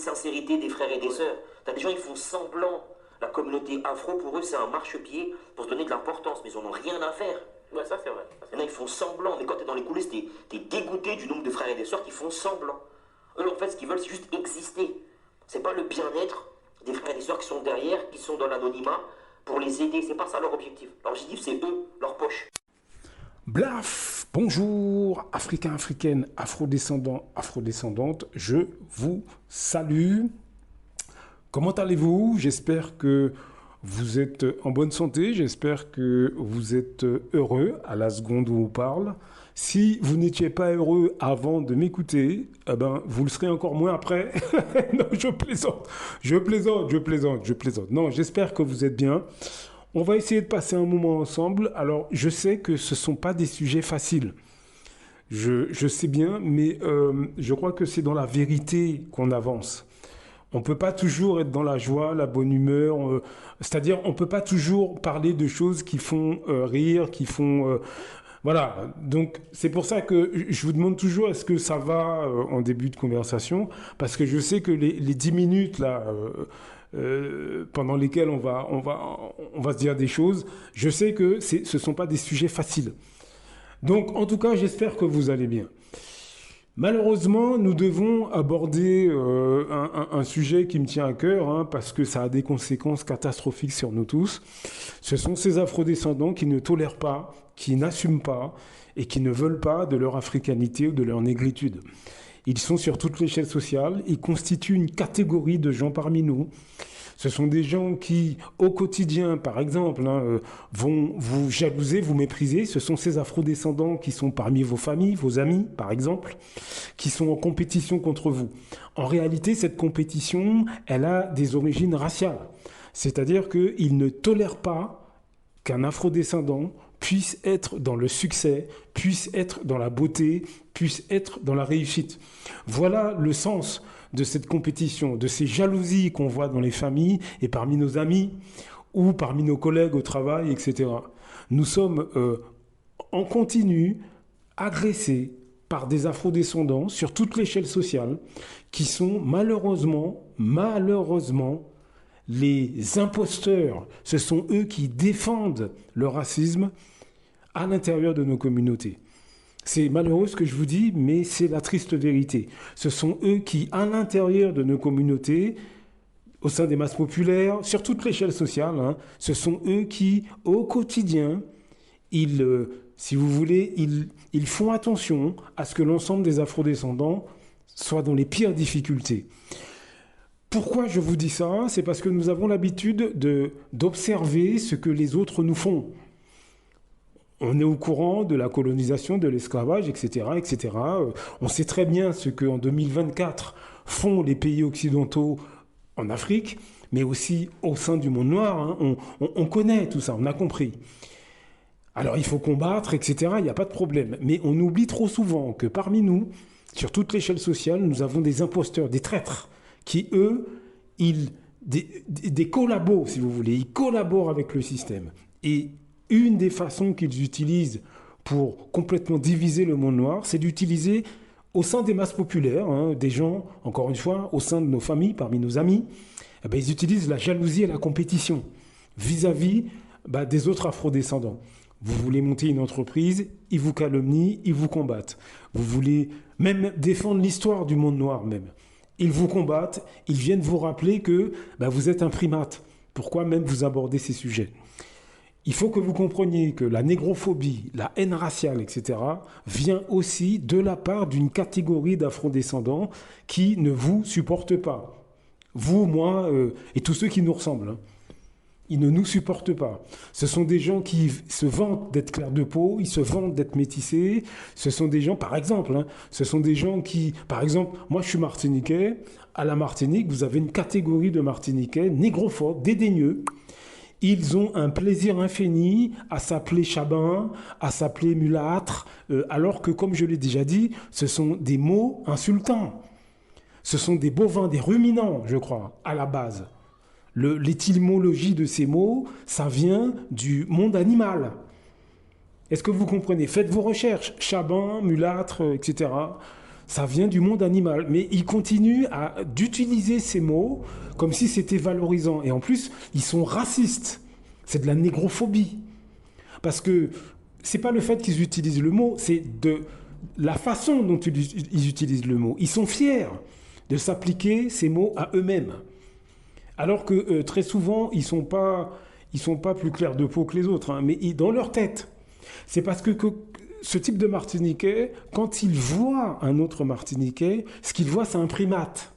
sincérité des frères et des sœurs. T'as des gens, ils font semblant. La communauté afro, pour eux, c'est un marchepied pour se donner de l'importance, mais ils en ont rien à faire. Ouais, ça c'est vrai. Il y en a, ils font semblant, mais quand t'es dans les coulisses, t'es dégoûté du nombre de frères et de sœurs qui font semblant. Eux, en fait, ce qu'ils veulent, c'est juste exister. C'est pas le bien-être des frères et des sœurs qui sont derrière, qui sont dans l'anonymat, pour les aider. C'est pas ça leur objectif. Leur objectif, c'est eux, leur poche. Blaf, bonjour, Africains, Africaines, Afrodescendants, Afrodescendantes, je vous salue. Comment allez-vous? J'espère que vous êtes en bonne santé, j'espère que vous êtes heureux à la seconde où on parle. Si vous n'étiez pas heureux avant de m'écouter, eh ben, vous le serez encore moins après. Non, je plaisante. Non, j'espère que vous êtes bien. On va essayer de passer un moment ensemble. Alors, je sais que ce ne sont pas des sujets faciles. Je sais bien, mais je crois que c'est dans la vérité qu'on avance. On ne peut pas toujours être dans la joie, la bonne humeur. C'est-à-dire, on ne peut pas toujours parler de choses qui font rire, qui font... voilà. Donc, c'est pour ça que je vous demande toujours est-ce que ça va en début de conversation. Parce que je sais que les 10 minutes, là... pendant lesquelles on va se dire des choses, je sais que ce ne sont pas des sujets faciles. Donc, en tout cas, j'espère que vous allez bien. Malheureusement, nous devons aborder un sujet qui me tient à cœur, parce que ça a des conséquences catastrophiques sur nous tous. Ce sont ces afrodescendants qui ne tolèrent pas, qui n'assument pas et qui ne veulent pas de leur africanité ou de leur négritude. Ils sont sur toute l'échelle sociale, ils constituent une catégorie de gens parmi nous. Ce sont des gens qui, au quotidien, par exemple, vont vous jalouser, vous mépriser. Ce sont ces afrodescendants qui sont parmi vos familles, vos amis, par exemple, qui sont en compétition contre vous. En réalité, cette compétition, elle a des origines raciales. C'est-à-dire qu'ils ne tolèrent pas qu'un afrodescendant puisse être dans le succès, puisse être dans la beauté, puisse être dans la réussite. Voilà le sens de cette compétition, de ces jalousies qu'on voit dans les familles et parmi nos amis ou parmi nos collègues au travail, etc. Nous sommes en continu agressés par des afrodescendants sur toute l'échelle sociale qui sont malheureusement, les imposteurs. Ce sont eux qui défendent le racisme à l'intérieur de nos communautés. C'est malheureux ce que je vous dis, mais c'est la triste vérité. Ce sont eux qui, à l'intérieur de nos communautés, au sein des masses populaires, sur toute l'échelle sociale, ce sont eux qui, au quotidien, si vous voulez, ils font attention à ce que l'ensemble des afrodescendants soient dans les pires difficultés. Pourquoi je vous dis ça? C'est parce que nous avons l'habitude d'observer ce que les autres nous font. On est au courant de la colonisation, de l'esclavage, etc., etc. On sait très bien ce qu'en 2024 font les pays occidentaux en Afrique, mais aussi au sein du monde noir. On connaît tout ça, on a compris. Alors il faut combattre, etc., il n'y a pas de problème. Mais on oublie trop souvent que parmi nous, sur toute l'échelle sociale, nous avons des imposteurs, des traîtres, qui, eux, des collabos, si vous voulez, ils collaborent avec le système. Et une des façons qu'ils utilisent pour complètement diviser le monde noir, c'est d'utiliser au sein des masses populaires, des gens, encore une fois, au sein de nos familles, parmi nos amis, ils utilisent la jalousie et la compétition vis-à-vis des autres afrodescendants. Vous voulez monter une entreprise, ils vous calomnient, ils vous combattent. Vous voulez même défendre l'histoire du monde noir même. Ils vous combattent, ils viennent vous rappeler que vous êtes un primate. Pourquoi même vous abordez ces sujets? Il faut que vous compreniez que la négrophobie, la haine raciale, etc., vient aussi de la part d'une catégorie d'afrodescendants qui ne vous supportent pas. Vous, moi et tous ceux qui nous ressemblent. Ils ne nous supportent pas. Ce sont des gens qui se vantent d'être clairs de peau, ils se vantent d'être métissés. Ce sont des gens, par exemple, ce sont des gens qui, par exemple, moi je suis martiniquais, à la Martinique, vous avez une catégorie de Martiniquais négrophobes, dédaigneux. Ils ont un plaisir infini à s'appeler chabin, à s'appeler mulâtre, alors que, comme je l'ai déjà dit, ce sont des mots insultants. Ce sont des bovins, des ruminants, je crois, à la base. L'étymologie de ces mots, ça vient du monde animal. Est-ce que vous comprenez? Faites vos recherches. Chabin, mulâtre, etc. ça vient du monde animal. Mais ils continuent d'utiliser ces mots comme si c'était valorisant. Et en plus, ils sont racistes. C'est de la négrophobie. Parce que c'est pas le fait qu'ils utilisent le mot, c'est de la façon dont ils utilisent le mot. Ils sont fiers de s'appliquer ces mots à eux-mêmes. Alors que très souvent, ils sont pas plus clairs de peau que les autres, hein, mais dans leur tête. C'est parce que ce type de Martiniquais, quand il voit un autre Martiniquais, ce qu'il voit, c'est un primate.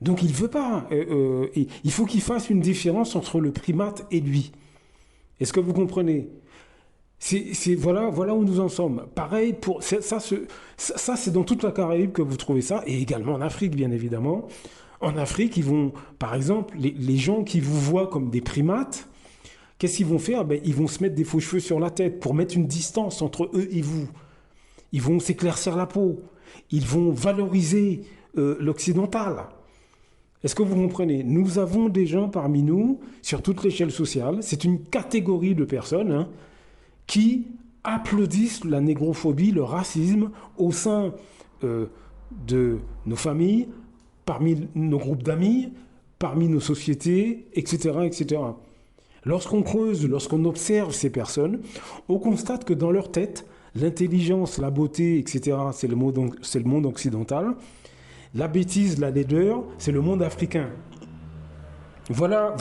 Donc il ne veut pas. Il faut qu'il fasse une différence entre le primate et lui. Est-ce que vous comprenez ? Voilà où nous en sommes. Pareil, ça c'est dans toute la Caraïbe que vous trouvez ça, et également en Afrique, bien évidemment. En Afrique, ils vont, par exemple, les gens qui vous voient comme des primates, qu'est-ce qu'ils vont faire ? Ils vont se mettre des faux cheveux sur la tête pour mettre une distance entre eux et vous. Ils vont s'éclaircir la peau. Ils vont valoriser l'occidental. Est-ce que vous comprenez ? Nous avons des gens parmi nous, sur toute l'échelle sociale, c'est une catégorie de personnes, hein, qui applaudissent la négrophobie, le racisme au sein de nos familles, parmi nos groupes d'amis, parmi nos sociétés, etc., etc. Lorsqu'on creuse, lorsqu'on observe ces personnes, on constate que dans leur tête, l'intelligence, la beauté, etc., c'est le monde occidental. La bêtise, la laideur, c'est le monde africain. Voilà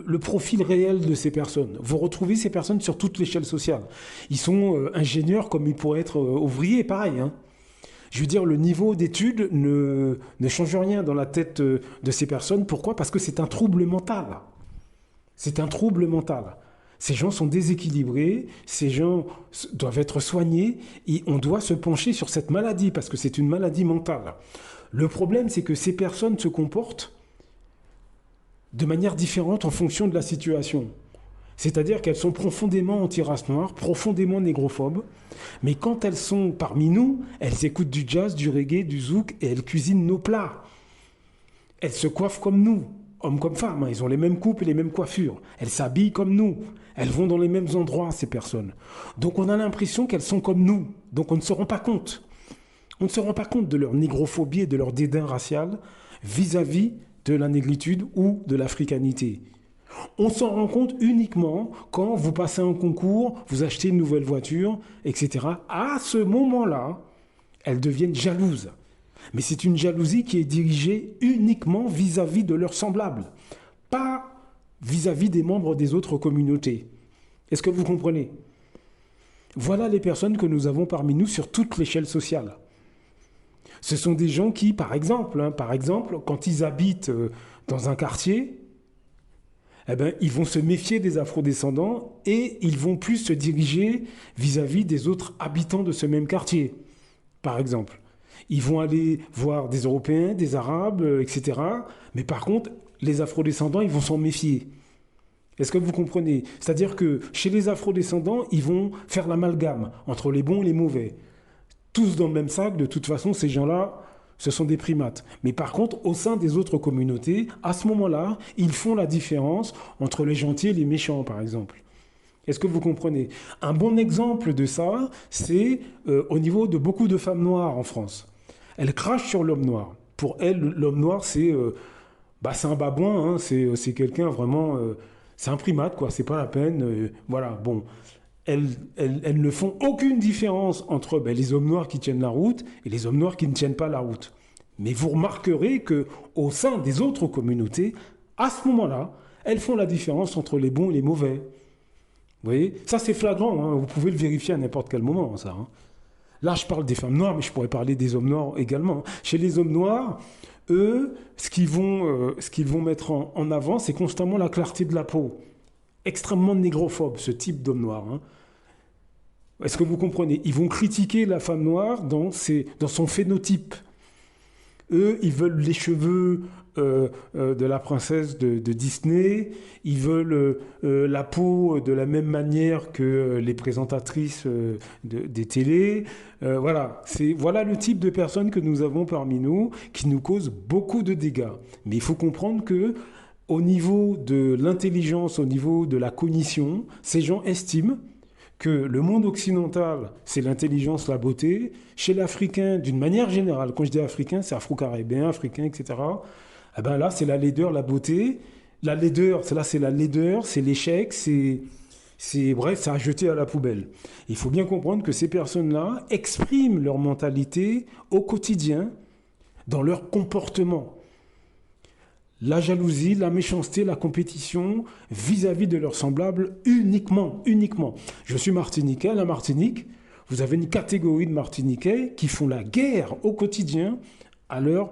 le profil réel de ces personnes. Vous retrouvez ces personnes sur toute l'échelle sociale. Ils sont ingénieurs comme ils pourraient être ouvriers, pareil, hein. Je veux dire, le niveau d'études ne change rien dans la tête de ces personnes. Pourquoi ? Parce que c'est un trouble mental. C'est un trouble mental. Ces gens sont déséquilibrés, ces gens doivent être soignés et on doit se pencher sur cette maladie parce que c'est une maladie mentale. Le problème, c'est que ces personnes se comportent de manière différente en fonction de la situation. C'est-à-dire qu'elles sont profondément anti-race noire, profondément négrophobes, mais quand elles sont parmi nous, elles écoutent du jazz, du reggae, du zouk et elles cuisinent nos plats. Elles se coiffent comme nous, hommes comme femmes, hein, ils ont les mêmes coupes et les mêmes coiffures. Elles s'habillent comme nous, elles vont dans les mêmes endroits, ces personnes. Donc on a l'impression qu'elles sont comme nous, donc on ne se rend pas compte. On ne se rend pas compte de leur négrophobie et de leur dédain racial vis-à-vis de la négritude ou de l'africanité. On s'en rend compte uniquement quand vous passez un concours, vous achetez une nouvelle voiture, etc. À ce moment-là, elles deviennent jalouses. Mais c'est une jalousie qui est dirigée uniquement vis-à-vis de leurs semblables, pas vis-à-vis des membres des autres communautés. Est-ce que vous comprenez ? Voilà les personnes que nous avons parmi nous sur toute l'échelle sociale. Ce sont des gens qui, par exemple, quand ils habitent dans un quartier, ils vont se méfier des afrodescendants et ils vont plus se diriger vis-à-vis des autres habitants de ce même quartier, par exemple. Ils vont aller voir des Européens, des Arabes, etc. Mais par contre, les afrodescendants, ils vont s'en méfier. Est-ce que vous comprenez ? C'est-à-dire que chez les afrodescendants, ils vont faire l'amalgame entre les bons et les mauvais. Tous dans le même sac, de toute façon, ces gens-là, ce sont des primates. Mais par contre, au sein des autres communautés, à ce moment-là, ils font la différence entre les gentils et les méchants, par exemple. Est-ce que vous comprenez ? Un bon exemple de ça, c'est au niveau de beaucoup de femmes noires en France. Elles crachent sur l'homme noir. Pour elles, l'homme noir, c'est un babouin, hein, c'est quelqu'un vraiment... c'est un primate, quoi, c'est pas la peine. Voilà, bon... Elles ne font aucune différence entre les hommes noirs qui tiennent la route et les hommes noirs qui ne tiennent pas la route. Mais vous remarquerez qu'au sein des autres communautés, à ce moment-là, elles font la différence entre les bons et les mauvais. Vous voyez ? Ça, c'est flagrant, hein, vous pouvez le vérifier à n'importe quel moment, ça. Hein. Là, je parle des femmes noires, mais je pourrais parler des hommes noirs également. Chez les hommes noirs, eux, ce qu'ils vont mettre en avant, c'est constamment la clarté de la peau. Extrêmement négrophobe, ce type d'homme noir. Hein. Est-ce que vous comprenez ? Ils vont critiquer la femme noire dans son phénotype. Eux, ils veulent les cheveux de la princesse de Disney, ils veulent la peau de la même manière que les présentatrices des télés. Voilà le type de personnes que nous avons parmi nous qui nous causent beaucoup de dégâts. Mais il faut comprendre que au niveau de l'intelligence, au niveau de la cognition, ces gens estiment que le monde occidental, c'est l'intelligence, la beauté. Chez l'Africain, d'une manière générale, quand je dis Africain, c'est Afro-Caribéen, Africain, etc. Eh ben là, c'est la laideur, la beauté. La laideur, c'est la laideur, c'est l'échec, bref, ça a jeté à la poubelle. Il faut bien comprendre que ces personnes-là expriment leur mentalité au quotidien, dans leur comportement. La jalousie, la méchanceté, la compétition vis-à-vis de leurs semblables uniquement, uniquement. Je suis martiniquais, à la Martinique, vous avez une catégorie de Martiniquais qui font la guerre au quotidien à leurs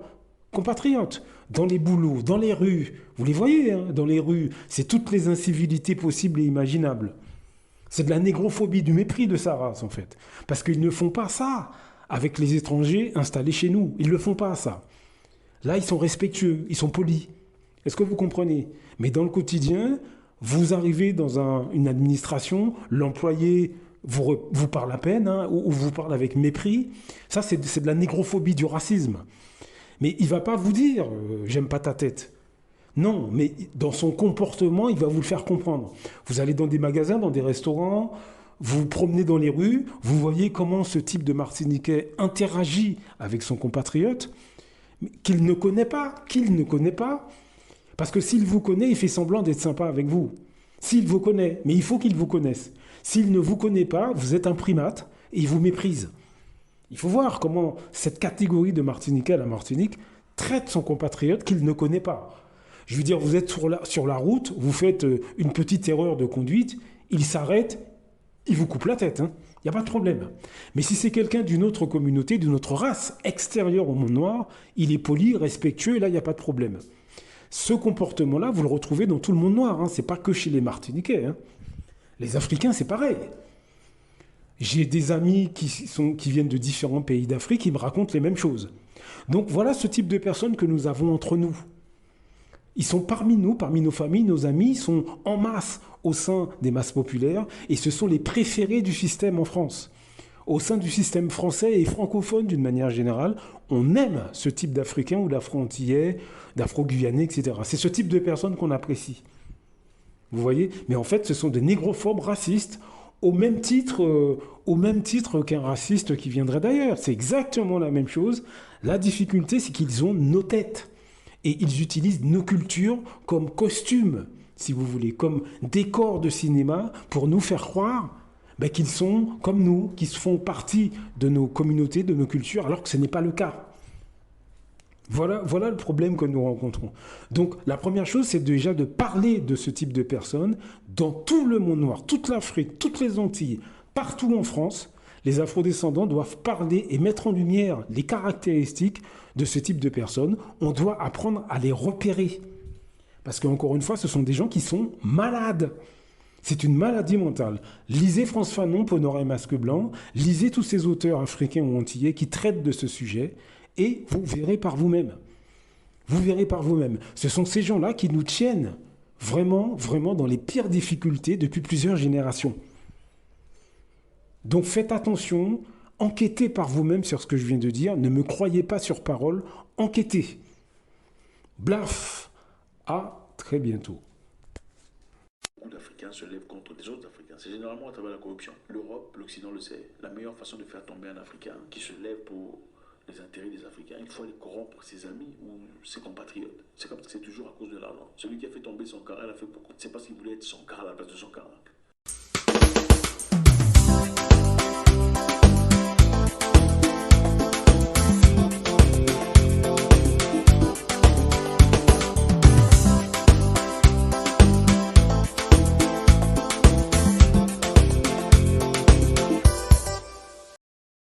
compatriotes, dans les boulots, dans les rues. Vous les voyez, hein, dans les rues, c'est toutes les incivilités possibles et imaginables. C'est de la négrophobie, du mépris de sa race, en fait. Parce qu'ils ne font pas ça avec les étrangers installés chez nous. Ils ne le font pas, ça. Là, ils sont respectueux, ils sont polis. Est-ce que vous comprenez? Mais dans le quotidien, vous arrivez dans une administration, l'employé vous parle à peine, hein, ou vous parle avec mépris. Ça, c'est de la négrophobie, du racisme. Mais il ne va pas vous dire j'aime pas ta tête. Non, mais dans son comportement, il va vous le faire comprendre. Vous allez dans des magasins, dans des restaurants, vous vous promenez dans les rues, vous voyez comment ce type de Martiniquais interagit avec son compatriote, qu'il ne connaît pas, parce que s'il vous connaît, il fait semblant d'être sympa avec vous. S'il vous connaît, mais il faut qu'il vous connaisse. S'il ne vous connaît pas, vous êtes un primate et il vous méprise. Il faut voir comment cette catégorie de Martiniquais à la Martinique traite son compatriote qu'il ne connaît pas. Je veux dire, vous êtes sur la route, vous faites une petite erreur de conduite, il s'arrête, il vous coupe la tête. Hein. Il n'y a pas de problème. Mais si c'est quelqu'un d'une autre communauté, d'une autre race, extérieure au monde noir, il est poli, respectueux, et là, il n'y a pas de problème. Ce comportement-là, vous le retrouvez dans tout le monde noir. Hein. Ce n'est pas que chez les Martiniquais. Hein. Les Africains, c'est pareil. J'ai des amis qui viennent de différents pays d'Afrique qui me racontent les mêmes choses. Donc voilà ce type de personnes que nous avons entre nous. Ils sont parmi nous, parmi nos familles, nos amis, ils sont en masse au sein des masses populaires et ce sont les préférés du système en France. Au sein du système français et francophone d'une manière générale, on aime ce type d'Africains ou d'Afro-Antillais, d'Afro-Guyanais, etc. C'est ce type de personnes qu'on apprécie. Vous voyez? Mais en fait, ce sont des négrophobes racistes au même titre qu'un raciste qui viendrait d'ailleurs. C'est exactement la même chose. La difficulté, c'est qu'ils ont nos têtes. Et ils utilisent nos cultures comme costumes, si vous voulez, comme décor de cinéma pour nous faire croire qu'ils sont comme nous, qui font partie de nos communautés, de nos cultures, alors que ce n'est pas le cas. Voilà le problème que nous rencontrons. Donc la première chose, c'est déjà de parler de ce type de personnes dans tout le monde noir, toute l'Afrique, toutes les Antilles, partout en France. Les afrodescendants doivent parler et mettre en lumière les caractéristiques de ce type de personnes. On doit apprendre à les repérer. Parce qu'encore une fois, ce sont des gens qui sont malades. C'est une maladie mentale. Lisez Frantz Fanon, Peau noire et masque blanc. Lisez tous ces auteurs africains ou antillais qui traitent de ce sujet. Et vous verrez par vous-même. Vous verrez par vous-même. Ce sont ces gens-là qui nous tiennent vraiment, vraiment dans les pires difficultés depuis plusieurs générations. Donc faites attention, enquêtez par vous-même sur ce que je viens de dire, ne me croyez pas sur parole, enquêtez. Blaf, à très bientôt. Beaucoup d'Africains se lèvent contre des autres Africains. C'est généralement à travers la corruption. L'Europe, l'Occident le sait. La meilleure façon de faire tomber un Africain qui se lève pour les intérêts des Africains, il faut aller corrompre ses amis ou ses compatriotes. C'est comme ça, c'est toujours à cause de l'argent. Celui qui a fait tomber Sankara, il a fait beaucoup. C'est parce qu'il voulait être Sankara à la place de Sankara.